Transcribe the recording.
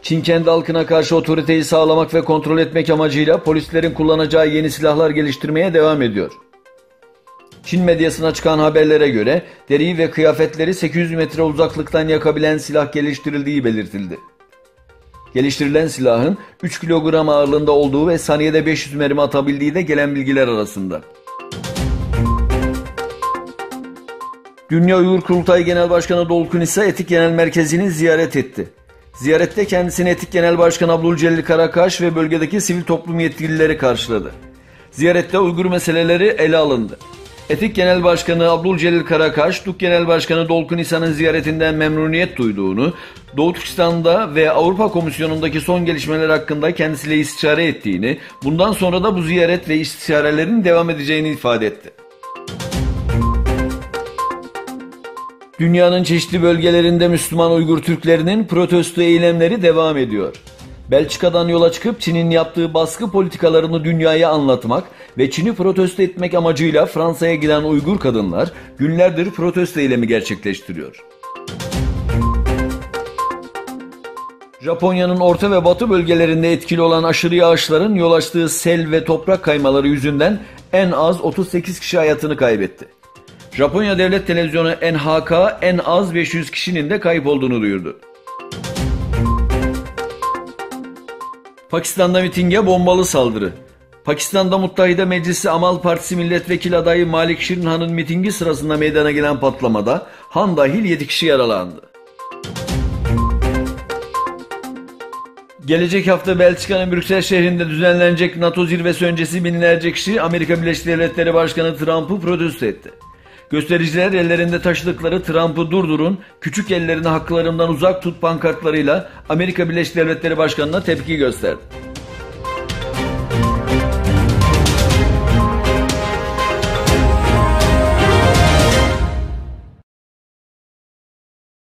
Çin kendi halkına karşı otoriteyi sağlamak ve kontrol etmek amacıyla polislerin kullanacağı yeni silahlar geliştirmeye devam ediyor. Çin medyasına çıkan haberlere göre deriyi ve kıyafetleri 800 metre uzaklıktan yakabilen silah geliştirildiği belirtildi. Geliştirilen silahın 3 kilogram ağırlığında olduğu ve saniyede 500 mermi atabildiği de gelen bilgiler arasında. Dünya Uygur Kurultayı Genel Başkanı Dolkun İsa Etik Genel Merkezi'ni ziyaret etti. Ziyarette kendisini Etik Genel Başkanı Abdülcelil Karakaş ve bölgedeki sivil toplum yetkilileri karşıladı. Ziyarette Uygur meseleleri ele alındı. Etik Genel Başkanı Abdülcelil Karakaş, DUK Genel Başkanı Dolkun İsa'nın ziyaretinden memnuniyet duyduğunu, Doğu Türkistan'da ve Avrupa Komisyonu'ndaki son gelişmeler hakkında kendisiyle istişare ettiğini, bundan sonra da bu ziyaret ve istişarelerin devam edeceğini ifade etti. Dünyanın çeşitli bölgelerinde Müslüman Uygur Türklerinin protesto eylemleri devam ediyor. Belçika'dan yola çıkıp Çin'in yaptığı baskı politikalarını dünyaya anlatmak ve Çin'i protesto etmek amacıyla Fransa'ya giden Uygur kadınlar günlerdir protesto eylemi gerçekleştiriyor. Japonya'nın orta ve batı bölgelerinde etkili olan aşırı yağışların yol açtığı sel ve toprak kaymaları yüzünden en az 38 kişi hayatını kaybetti. Japonya Devlet Televizyonu NHK en az 500 kişinin de kayıp olduğunu duyurdu. Pakistan'da mitinge bombalı saldırı. Pakistan'da Muttahide Meclisi Amal Partisi milletvekili adayı Malik Şirinhan'ın mitingi sırasında meydana gelen patlamada Han dahil 7 kişi yaralandı. Gelecek hafta Belçika'nın Brüksel şehrinde düzenlenecek NATO zirvesi öncesi binlerce kişi Amerika Birleşik Devletleri Başkanı Trump'ı protesto etti. Göstericiler ellerinde taşıdıkları "Trump'ı durdurun, küçük ellerini haklarımdan uzak tut" pankartlarıyla Amerika Birleşik Devletleri Başkanı'na tepki gösterdi.